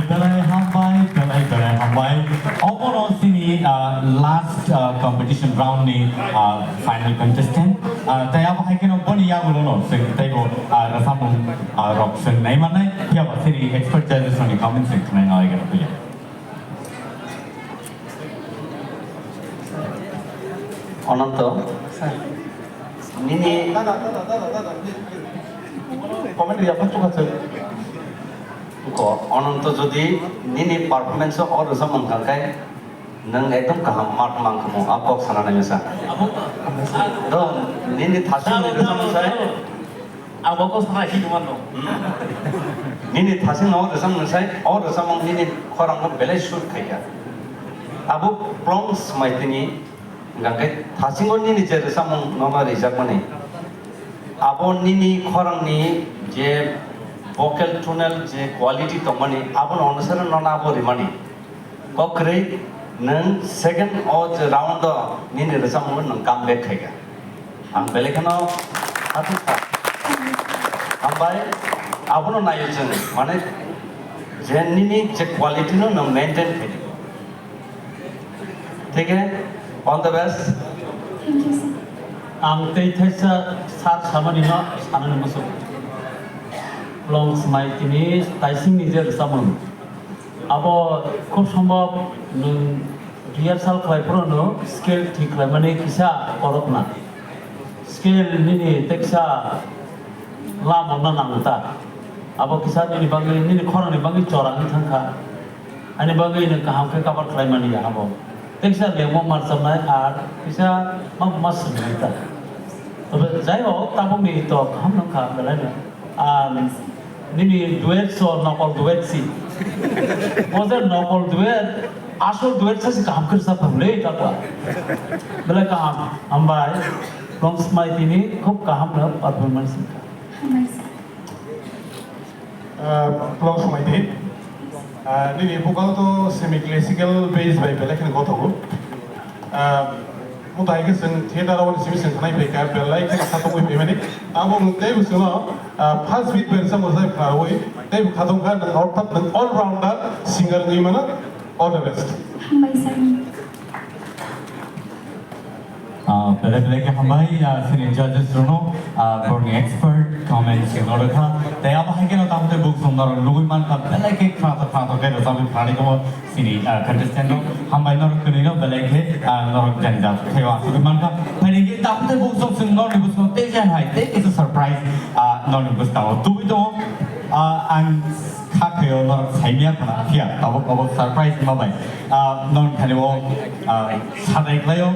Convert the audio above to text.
Belai Hambai. Overall, sini last competition round ni final contestant. Taya apa hai kena bani ya gulono. Sing tayo rasam rock sing nai mana? Pia apa sini expert judges ni comment sing kena ngai kena punya. অনন্ত নিনি comment apa tuh kata অনন্ত যদি নিনি performance or রসম খানকাই নং একদম কাহাম মাট মাং খামু আপক সানা নাইসা তো নিনি থাসি রসম সাই Aboko sana hidupan lo. নিনি থাসি ন রসম সাই or রসম নিনি খরাং বেলাই shoot খাইয়া আবু প্লং সমাইতিনি গাঙ্গাই থাসিঙ্গো নিনি যে রসম নমা রিজাক মানে আবো নিনি খরাংনি যে vocal tonal je quality to mani abon onusaran nona abo rimani kokre nang second or round the nini resam nang comeback khaiga ang belekano atu ta ambai abono nayojen mane je nini je quality no nang maintain khaiga ठीक है all the best Thank you, sir. Ang teitesa sar samani na sanan musu. Long smai tini taising nijer samun. Abo খুব সম্ভব rehearsal খাই পুরনো scale ঠিক হয় মানে কিসা করক না স্কেল নিনি তেকসা লাম না নাংতা abo কিসা নিনি বাঙ্গি নিনি খরনি বাঙ্গি চরানি থাকা ani bagai ne kaham ke kabar khlai mani ya abo teksa lemo mar samai ar kisa mam mas nita তবে যাই হোক তাবো মি তো কাম না খা বেলা না আর নিনি ডুয়েট সো নকল ডুয়েট সি ওদের নকল ডুয়েট আসল ডুয়েট সে কাম করে সব ভুলে কাটা বেলা কাম আমবাই লং স্মাই তিনি খুব কাম না পারফরম্যান্স কা Hamai, sir. pulang sama ini ini bukan tuh semi classical bass by belak yang kau tahu mudah aja sen theater awal semi sen kanai belak belak yang satu kau ini abo mutai usuna fast beat version muda kawai tapi kadang kan output all rounder singer ni mana all the best Hamai, sir. Belai Hambai sini judges rono born expert comments yang orang kah taya apa hai kena tamu te book sundar lugui man kah belai ke kata kayak rasam prani kamu sini contestant no Hambai nor kuni no belai ke nor janja kayak lugui man kah hari ini tamu te book sundar ni book te jan hai te is a surprise nor ni book tahu tu itu ang kayak nor saya pernah via tahu surprise ni mabai nor kali wo sadai kelayo